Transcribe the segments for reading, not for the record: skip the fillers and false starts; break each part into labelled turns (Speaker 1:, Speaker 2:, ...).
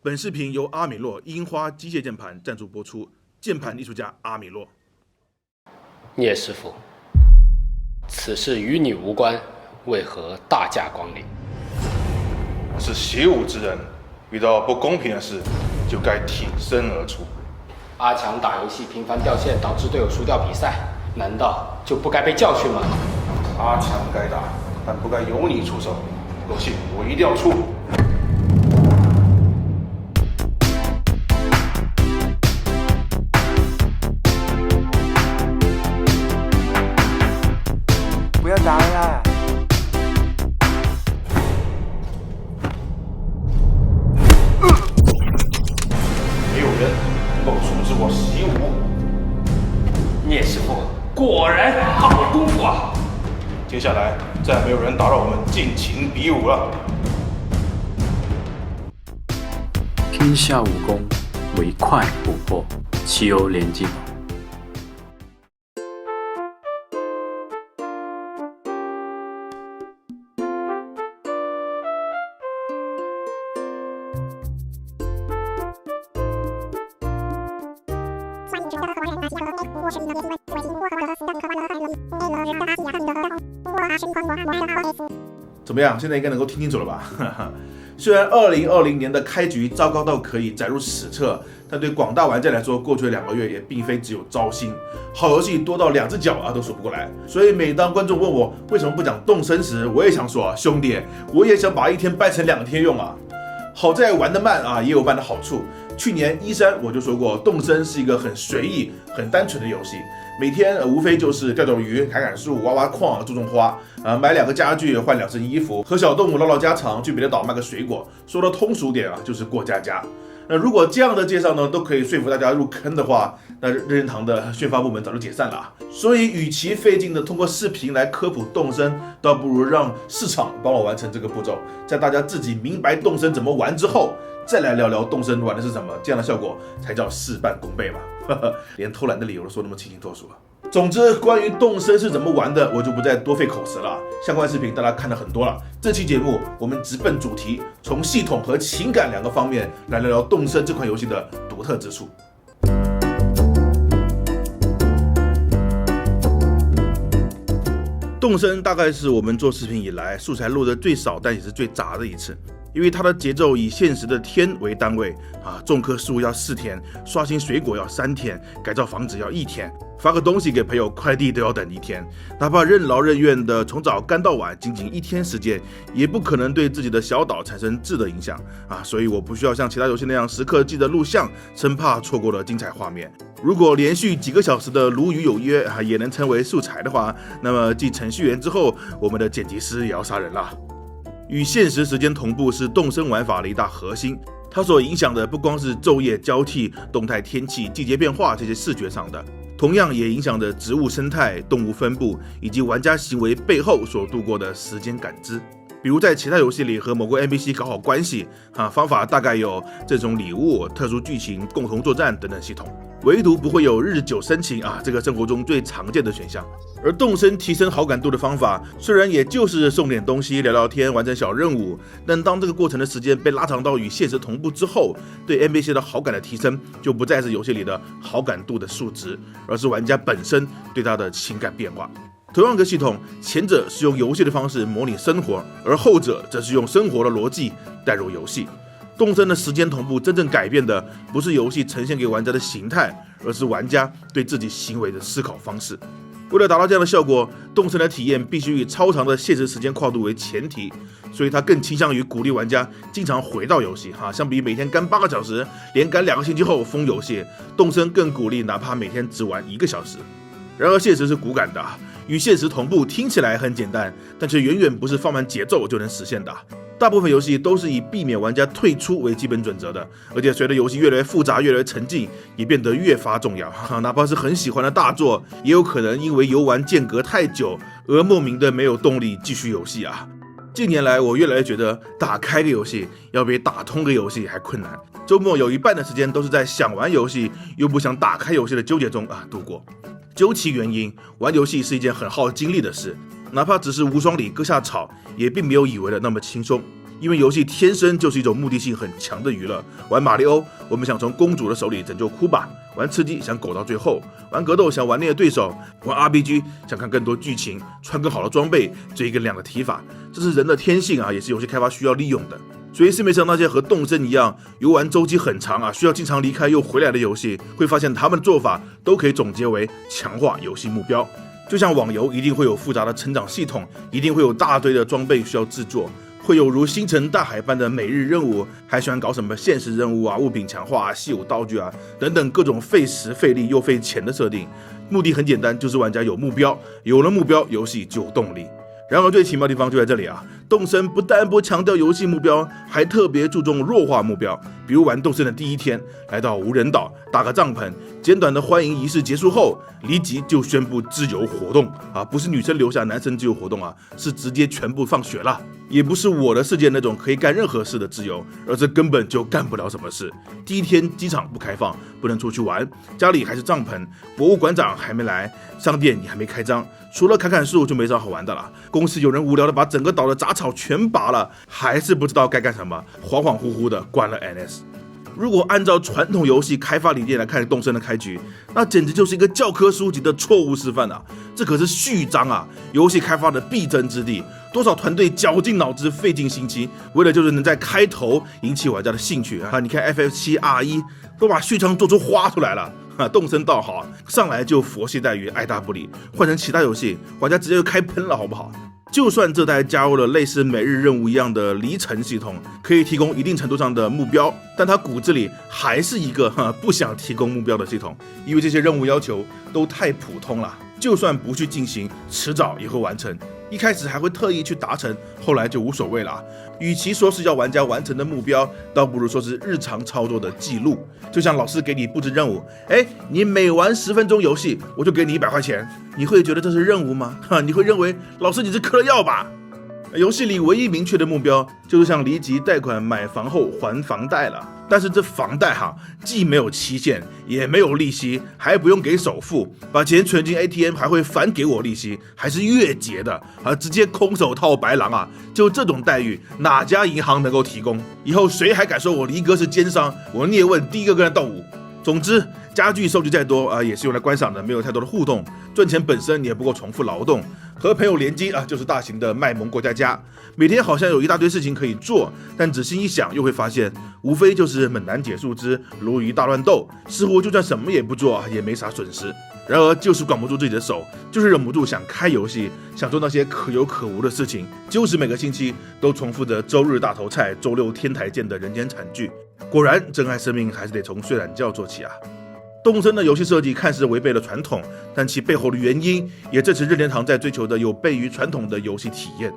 Speaker 1: 本视频由阿米洛樱花机械键盘赞助播出，键盘艺术家阿米洛。
Speaker 2: 聂师傅，此事与你无关，为何大驾光临？
Speaker 3: 我是习武之人，遇到不公平的事就该挺身而出。
Speaker 2: 阿强打游戏频繁掉线，导致队友输掉比赛，难道就不该被教训吗？
Speaker 3: 阿强该打，但不该由你出手。有戏我一定要出。
Speaker 4: 不要打了啦！
Speaker 3: 没有人能够阻止我习武。
Speaker 2: 聂师傅果然好功夫啊！
Speaker 3: 接下来再没有人打扰我们尽情比武了。
Speaker 5: 天下武功，唯快不破，岂有连击宝？
Speaker 1: 怎么样？现在应该能够听清楚了吧？虽然2020年的开局糟糕到可以载入史册，但对广大玩家来说，过去的2个月也并非只有糟心，好游戏多到2只脚都数不过来。所以每当观众问我为什么不讲动森时，我也想说，兄弟，我也想把一天掰成2天用啊。好在玩得慢也有慢的好处。去年E3我就说过，动森是一个很随意、很单纯的游戏，每天无非就是钓鱼、砍树、挖矿、种花，买2个家具、换2身衣服，和小动物唠家常，去别的岛卖个水果。说的通俗点就是过家家。那如果这样的介绍呢，都可以说服大家入坑的话，那任天堂的宣发部门早就解散了。所以，与其费劲的通过视频来科普动森，倒不如让市场帮我完成这个步骤，在大家自己明白动森怎么玩之后，再来聊聊动森玩的是什么，这样的效果才叫事半功倍嘛。连偷懒的理由都说那么清清楚楚。总之，关于动森是怎么玩的，我就不再多费口舌了。相关视频大家看了很多了。这期节目我们直奔主题，从系统和情感2个方面来聊聊动森这款游戏的独特之处。动森大概是我们做视频以来素材录的最少，但也是最杂的一次。因为它的节奏以现实的天为单位种棵树要4天，刷新水果要3天，改造房子要1天，发个东西给朋友快递都要等1天，哪怕任劳任怨的从早干到晚，仅仅1天时间，也不可能对自己的小岛产生质的影响所以我不需要像其他游戏那样时刻记得录像，生怕错过了精彩画面。如果连续几个小时的鲈鱼有约也能称为素材的话，那么继程序员之后，我们的剪辑师也要杀人了。与现实时间同步是动森玩法的一大核心，它所影响的不光是昼夜交替、动态天气、季节变化这些视觉上的，同样也影响着植物生态、动物分布以及玩家行为背后所度过的时间感知。比如在其他游戏里和某个 NPC 搞好关系方法大概有这种礼物、特殊剧情、共同作战等等系统，唯独不会有日久生情这个生活中最常见的选项。而动森提升好感度的方法，虽然也就是送点东西、聊聊天、完成小任务，但当这个过程的时间被拉长到与现实同步之后，对 NPC 的好感的提升就不再是游戏里的好感度的数值，而是玩家本身对他的情感变化。同样一个系统，前者是用游戏的方式模拟生活，而后者则是用生活的逻辑带入游戏。动森的时间同步真正改变的不是游戏呈现给玩家的形态，而是玩家对自己行为的思考方式。为了达到这样的效果，动森的体验必须以超长的现实时间跨度为前提，所以它更倾向于鼓励玩家经常回到游戏相比每天干8个小时，连干2个星期后封游戏，动森更鼓励哪怕每天只玩1个小时。然而现实是骨感的，与现实同步听起来很简单，但却远远不是放慢节奏就能实现的。大部分游戏都是以避免玩家退出为基本准则的，而且随着游戏越来越复杂、越来越沉浸，也变得越发重要。哪怕是很喜欢的大作，也有可能因为游玩间隔太久而莫名的没有动力继续游戏近年来，我越来越觉得打开个游戏要比打通个游戏还困难。周末有一半的时间都是在想玩游戏又不想打开游戏的纠结中度过。究其原因，玩游戏是一件很耗精力的事，哪怕只是无双里割下草，也并没有以为的那么轻松。因为游戏天生就是一种目的性很强的娱乐。玩马里欧，我们想从公主的手里拯救库巴；玩吃鸡，想苟到最后；玩格斗，想玩虐对手；玩 RPG，想看更多剧情，穿更好的装备，追更亮的踢法。这是人的天性啊，也是游戏开发需要利用的。所以市面上那些和动森一样游玩周期很长啊，需要经常离开又回来的游戏，会发现他们的做法都可以总结为强化游戏目标。就像网游一定会有复杂的成长系统，一定会有大堆的装备需要制作，会有如星辰大海般的每日任务，还喜欢搞什么现实任务啊、物品强化啊、稀有道具啊等等各种费时费力又费钱的设定。目的很简单，就是玩家有目标，有了目标，游戏就有动力。然而最奇妙的地方就在这里啊！动森不但不强调游戏目标，还特别注重弱化目标。比如玩动森的第一天，来到无人岛搭个帐篷，简短的欢迎仪式结束后，立即就宣布自由活动啊！不是女生留下男生自由活动啊，是直接全部放学了。也不是我的世界那种可以干任何事的自由，而是根本就干不了什么事。第一天机场不开放，不能出去玩，家里还是帐篷，博物馆长还没来，商店也还没开张，除了砍砍树就没啥好玩的了。公司有人无聊的把整个岛的杂草全拔了，还是不知道该干什么，恍恍惚惚的关了 NS。如果按照传统游戏开发理念来看动森的开局，那简直就是一个教科书级的错误示范啊！这可是序章啊，游戏开发的必争之地。多少团队绞尽脑汁、费尽心机，为了就是能在开头引起玩家的兴趣啊！你看 FF7、R1都把序章做出花出来了。动森倒好，上来就佛系待遇，爱答不理。换成其他游戏，玩家直接就开喷了，好不好？就算这代加入了类似每日任务一样的离城系统，可以提供一定程度上的目标，但它骨子里还是一个不想提供目标的系统，因为这些任务要求都太普通了，就算不去进行，迟早也会完成。一开始还会特意去达成，后来就无所谓了。与其说是要玩家完成的目标，倒不如说是日常操作的记录。就像老师给你布置任务，你每玩10分钟游戏，我就给你100块钱，你会觉得这是任务吗？你会认为老师你是嗑了药吧？游戏里唯一明确的目标，就是像离级贷款买房后还房贷了。但是这房贷既没有期限，也没有利息，还不用给首付，把钱存进 ATM 还会返给我利息，还是月结的直接空手套白狼啊！就这种待遇，哪家银行能够提供？以后谁还敢说我离哥是奸商？我聂问第一个跟他斗舞。总之，家具收集再多也是用来观赏的，没有太多的互动。赚钱本身也不够重复劳动，和朋友联机就是大型的卖萌过家。每天好像有一大堆事情可以做，但仔细一想又会发现，无非就是猛男解树枝、鲈鱼大乱斗，似乎就算什么也不做也没啥损失。然而就是管不住自己的手，就是忍不住想开游戏，想做那些可有可无的事情，就是每个星期都重复着周日大头菜、周六天台见的人间惨剧。果然，珍爱生命还是得从睡懒觉做起啊！动森的游戏设计看似违背了传统，但其背后的原因也正是任天堂在追求的有悖于传统的游戏体验。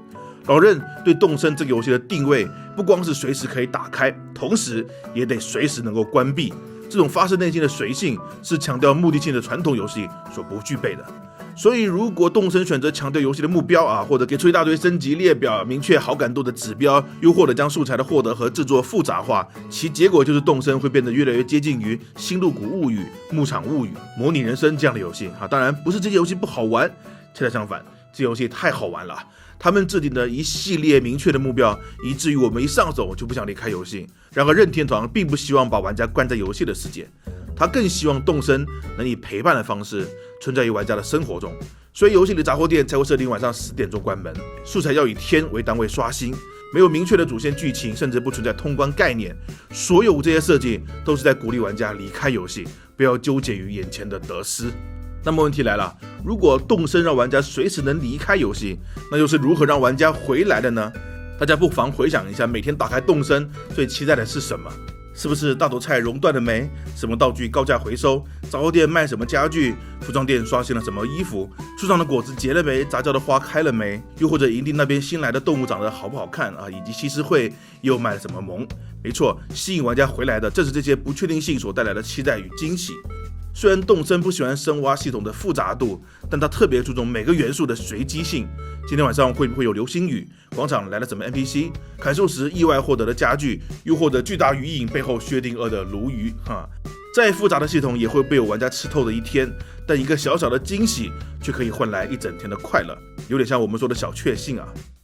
Speaker 1: 老任对动森这个游戏的定位，不光是随时可以打开，同时也得随时能够关闭。这种发自内心的随性，是强调目的性的传统游戏所不具备的。所以，如果动森选择强调游戏的目标或者给出一大堆升级列表、明确好感度的指标，又或者将素材的获得和制作复杂化，其结果就是动森会变得越来越接近于《星露谷物语》、《牧场物语》、《模拟人生》这样的游戏当然，不是这些游戏不好玩，恰恰相反，这些游戏太好玩了。他们制定的一系列明确的目标，以至于我们一上手就不想离开游戏。然而，任天堂并不希望把玩家关在游戏的世界，他更希望动森能以陪伴的方式存在于玩家的生活中。所以，游戏里杂货店才会设定晚上10点钟关门，素材要以天为单位刷新，没有明确的主线剧情，甚至不存在通关概念。所有这些设计都是在鼓励玩家离开游戏，不要纠结于眼前的得失。那么问题来了，如果动森让玩家随时能离开游戏，那又是如何让玩家回来的呢？大家不妨回想一下，每天打开动森最期待的是什么？是不是大头菜熔断了没？什么道具高价回收？杂货店卖什么家具？服装店刷新了什么衣服？树上的果子结了没？杂交的花开了没？又或者营地那边新来的动物长得好不好看以及西施会又卖了什么萌？没错，吸引玩家回来的正是这些不确定性所带来的期待与惊喜。虽然动森不喜欢深挖系统的复杂度，但他特别注重每个元素的随机性。今天晚上会不会有流星雨？广场来了什么 NPC？ 砍树时意外获得的家具，又或者巨大鱼影背后薛定谔的鲈鱼再复杂的系统也会被有玩家吃透的一天，但一个小小的惊喜却可以换来一整天的快乐，有点像我们说的小确幸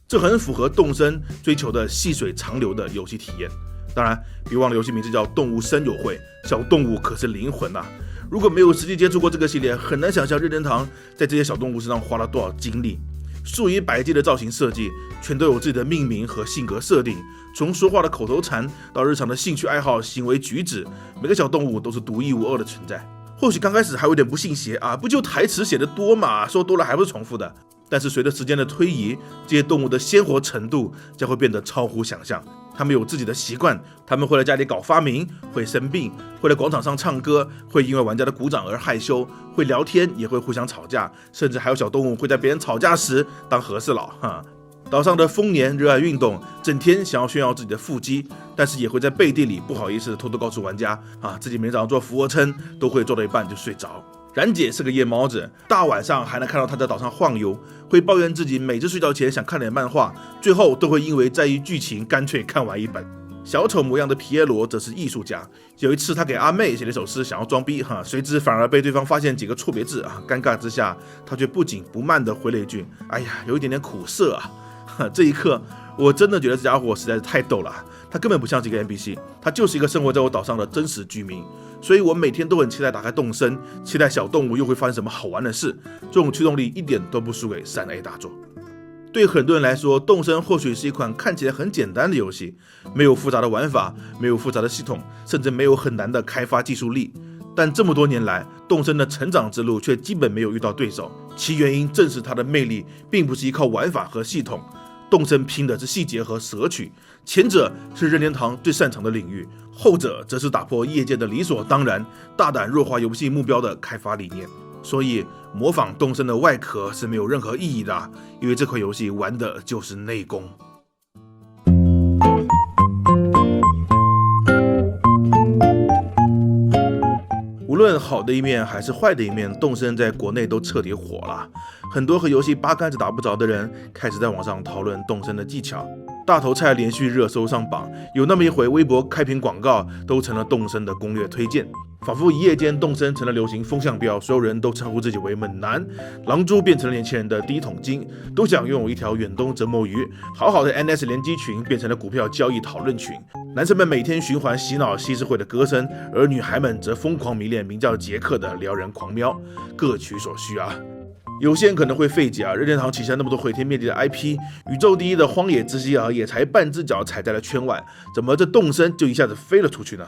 Speaker 1: 这很符合动森追求的细水长流的游戏体验。当然，别忘了游戏名字叫动物森友会，小动物可是灵魂啊！如果没有实际接触过这个系列，很难想象任天堂在这些小动物身上花了多少精力。数以百计的造型设计，全都有自己的命名和性格设定，从说话的口头禅到日常的兴趣爱好、行为举止，每个小动物都是独一无二的存在。或许刚开始还有点不信邪啊，不就台词写得多嘛，说多了还不是重复的。但是随着时间的推移，这些动物的鲜活程度将会变得超乎想象。他们有自己的习惯，他们会在家里搞发明，会生病，会在广场上唱歌，会因为玩家的鼓掌而害羞，会聊天，也会互相吵架，甚至还有小动物会在别人吵架时当和事佬。岛上的丰年热爱运动，整天想要炫耀自己的腹肌，但是也会在背地里不好意思的偷偷告诉玩家自己每天早上做俯卧撑都会做到一半就睡着。冉姐是个夜猫子，大晚上还能看到她在岛上晃悠，会抱怨自己每次睡觉前想看点漫画，最后都会因为在意剧情干脆看完一本。小丑模样的皮耶罗则是艺术家，有一次他给阿妹写了一首诗，想要装逼随之反而被对方发现几个错别字尴尬之下，他却不紧不慢地回了一句：“哎呀，有一点点苦涩啊。”这一刻，我真的觉得这家伙实在是太逗了，他根本不像是一个 NPC， 他就是一个生活在我岛上的真实居民。所以我每天都很期待打开动森，期待小动物又会发生什么好玩的事。这种驱动力一点都不输给 3A 大作。对很多人来说，动森或许是一款看起来很简单的游戏，没有复杂的玩法，没有复杂的系统，甚至没有很难的开发技术力。但这么多年来，动森的成长之路却基本没有遇到对手，其原因正是它的魅力并不是依靠玩法和系统。动森拼的是细节和舍取，前者是任天堂最擅长的领域，后者则是打破业界的理所当然，大胆弱化游戏目标的开发理念。所以模仿动森的外壳是没有任何意义的，因为这款游戏玩的就是内功。无论好的一面还是坏的一面，动森在国内都彻底火了。很多和游戏八竿子打不着的人开始在网上讨论动森的技巧，大头菜连续热搜上榜，有那么一回微博开屏广告都成了动森的攻略推荐，仿佛一夜间动森成了流行风向标，所有人都称呼自己为猛男，狼蛛变成了年轻人的第一桶金，都想拥有一条远东折墨鱼，好好的 NS 联机群变成了股票交易讨论群，男生们每天循环洗脑西施会的歌声，而女孩们则疯狂迷恋名叫杰克的撩人狂喵，各取所需啊。有些人可能会费解任天堂旗下那么多毁天灭地的 IP， 宇宙第一的荒野之息也才半只脚踩在了圈外，怎么这动森就一下子飞了出去呢？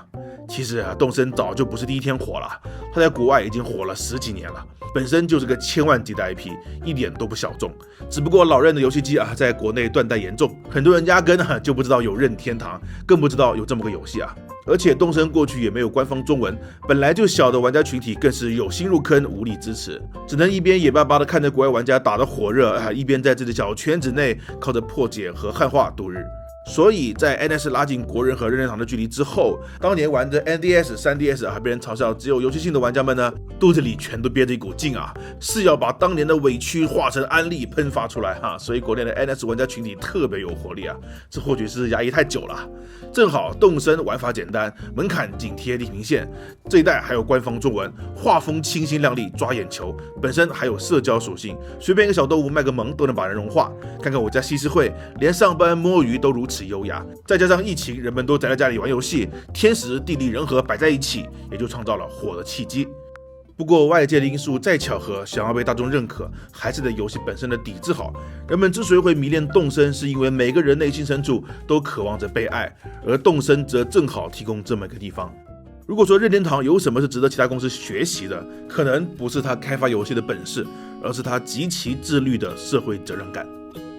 Speaker 1: 其实动森早就不是第一天火了，它在国外已经火了10几年了，本身就是个千万级的 IP， 一点都不小众。只不过老任的游戏机在国内断代严重，很多人压根就不知道有任天堂，更不知道有这么个游戏啊。而且动森过去也没有官方中文，本来就小的玩家群体更是有心入坑无力支持，只能一边眼巴巴的看着国外玩家打得火热一边在自己的小圈子内靠着破解和汉化度日。所以在 NS 拉近国人和任天堂的距离之后，当年玩着 NDS、3DS 还被人嘲笑只有游戏性的玩家们呢，肚子里全都憋着一股劲是要把当年的委屈化成安利喷发出来所以国内的 NS 玩家群体特别有活力这或许是压抑太久了。正好动森玩法简单，门槛紧贴地平线，这一代还有官方中文，画风清新亮丽抓眼球，本身还有社交属性，随便一个小动物卖个萌都能把人融化。看看我家西施会，连上班摸鱼都如此优雅，再加上疫情人们都宅在家里玩游戏，天时地利人和摆在一起，也就创造了火的契机。不过外界的因素再巧合，想要被大众认可，还是得游戏本身的底子好。人们之所以会迷恋动森，是因为每个人内心深处都渴望着被爱，而动森则正好提供这么一个地方。如果说任天堂有什么是值得其他公司学习的，可能不是他开发游戏的本事，而是他极其自律的社会责任感。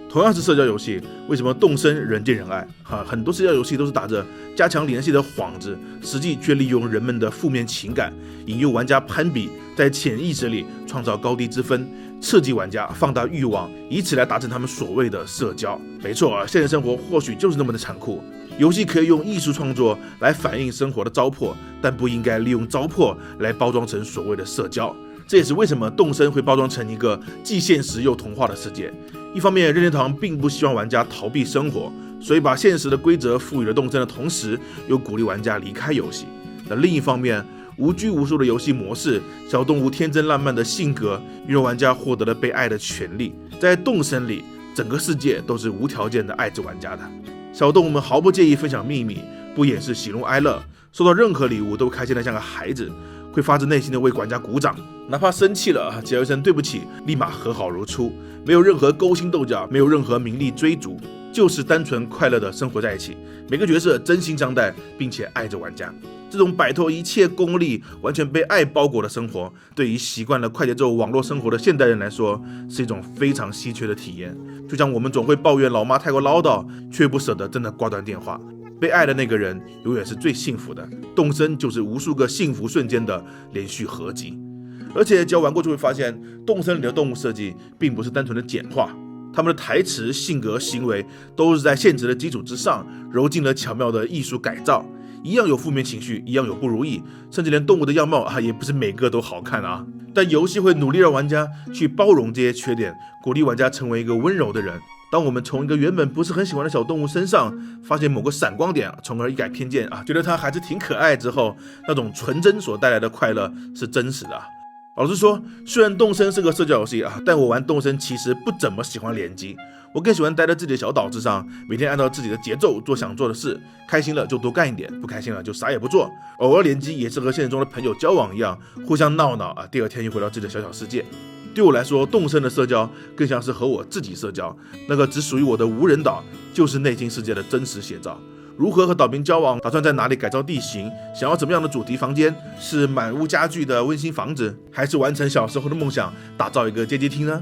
Speaker 1: 同样是社交游戏，为什么动森人见人爱很多社交游戏都是打着加强联系的幌子，实际却利用人们的负面情感，引诱玩家攀比，在潜意识里创造高低之分，刺激玩家放大欲望，以此来达成他们所谓的社交。没错现实生活或许就是那么的残酷，游戏可以用艺术创作来反映生活的糟粕，但不应该利用糟粕来包装成所谓的社交。这也是为什么动森会包装成一个既现实又童话的世界。一方面任天堂并不希望玩家逃避生活，所以把现实的规则赋予了动森的同时，又鼓励玩家离开游戏。那另一方面，无拘无束的游戏模式，小动物天真烂漫的性格，让玩家获得了被爱的权利。在动森里，整个世界都是无条件的爱着玩家的。小动物们毫不介意分享秘密，不掩饰喜怒哀乐，收到任何礼物都开心的像个孩子，会发自内心的为玩家鼓掌，哪怕生气了，只要一声对不起，立马和好如初，没有任何勾心斗角，没有任何名利追逐，就是单纯快乐的生活在一起。每个角色真心相待，并且爱着玩家。这种摆脱一切功利，完全被爱包裹的生活，对于习惯了快节奏网络生活的现代人来说，是一种非常稀缺的体验。就像我们总会抱怨老妈太过唠叨，却不舍得真的挂断电话。被爱的那个人永远是最幸福的，动森就是无数个幸福瞬间的连续合集。而且只要玩过就会发现，动森里的动物设计并不是单纯的简化，他们的台词、性格、行为都是在现实的基础之上揉进了巧妙的艺术改造，一样有负面情绪，一样有不如意，甚至连动物的样貌也不是每个都好看啊。但游戏会努力让玩家去包容这些缺点，鼓励玩家成为一个温柔的人。当我们从一个原本不是很喜欢的小动物身上发现某个闪光点，从而一改偏见觉得它还是挺可爱之后，那种纯真所带来的快乐是真实的。老实说，虽然动森是个社交游戏但我玩动森其实不怎么喜欢联机，我更喜欢待在自己的小岛之上，每天按照自己的节奏做想做的事，开心了就多干一点，不开心了就啥也不做。偶尔联机也是和现实中的朋友交往一样，互相闹闹第二天又回到自己的小小世界。对我来说，动森的社交更像是和我自己社交，那个只属于我的无人岛就是内心世界的真实写照。如何和岛民交往，打算在哪里改造地形，想要怎么样的主题房间，是满屋家具的温馨房子，还是完成小时候的梦想，打造一个街机厅呢？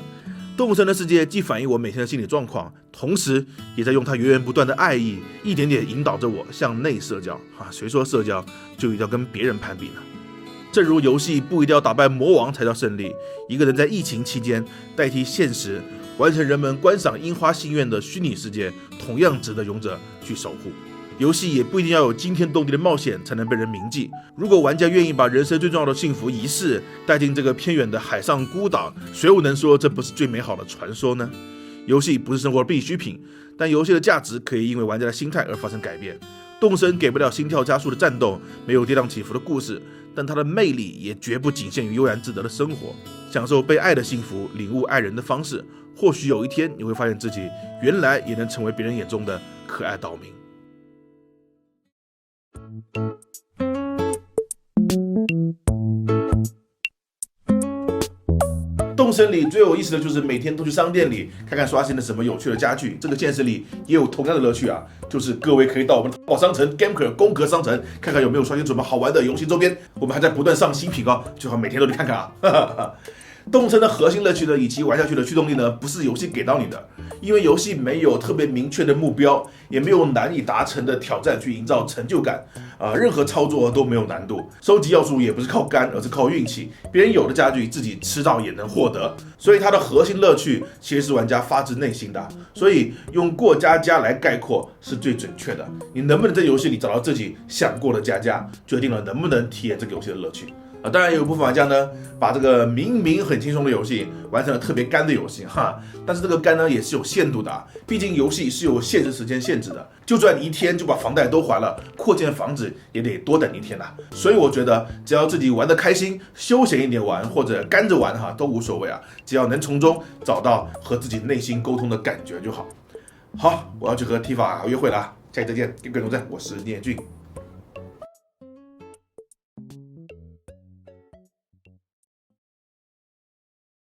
Speaker 1: 动森的世界既反映我每天的心理状况，同时也在用它源源不断的爱意，一点点引导着我向内社交谁说社交就一定要跟别人攀比呢？正如游戏不一定要打败魔王才叫胜利，一个人在疫情期间代替现实，完成人们观赏樱花心愿的虚拟世界，同样值得勇者去守护。游戏也不一定要有惊天动地的冒险才能被人铭记。如果玩家愿意把人生最重要的幸福仪式带进这个偏远的海上孤岛，谁又能说这不是最美好的传说呢？游戏不是生活的必需品，但游戏的价值可以因为玩家的心态而发生改变。动森给不了心跳加速的战斗，没有跌宕起伏的故事，但它的魅力也绝不仅限于悠然自得的生活，享受被爱的幸福，领悟爱人的方式。或许有一天你会发现自己原来也能成为别人眼中的可爱岛民。动森里最有意思的就是每天都去商店里看看刷新了什么有趣的家具，这个现实里也有同样的乐趣就是各位可以到我们的淘宝商城 Gameker 宫壳商城看看有没有刷新什么好玩的游戏周边，我们还在不断上新品最好每天都去看看动森的核心乐趣呢，以及玩下去的驱动力呢，不是游戏给到你的，因为游戏没有特别明确的目标，也没有难以达成的挑战去营造成就感任何操作都没有难度，收集要素也不是靠肝，而是靠运气，别人有的家具自己吃到也能获得，所以它的核心乐趣其实是玩家发自内心的，所以用过家家来概括是最准确的。你能不能在游戏里找到自己想过的家家，决定了能不能体验这个游戏的乐趣。当然有部分玩家呢，把这个明明很轻松的游戏玩成了特别干的游戏但是这个干呢也是有限度的毕竟游戏是有限制时间限制的，就算你一天就把房贷都还了，扩建房子也得多等一天所以我觉得只要自己玩得开心，休闲一点玩或者干着玩都无所谓只要能从中找到和自己内心沟通的感觉就好。好，我要去和 Tifa 约会了下期再见，各位同志，我是聂俊。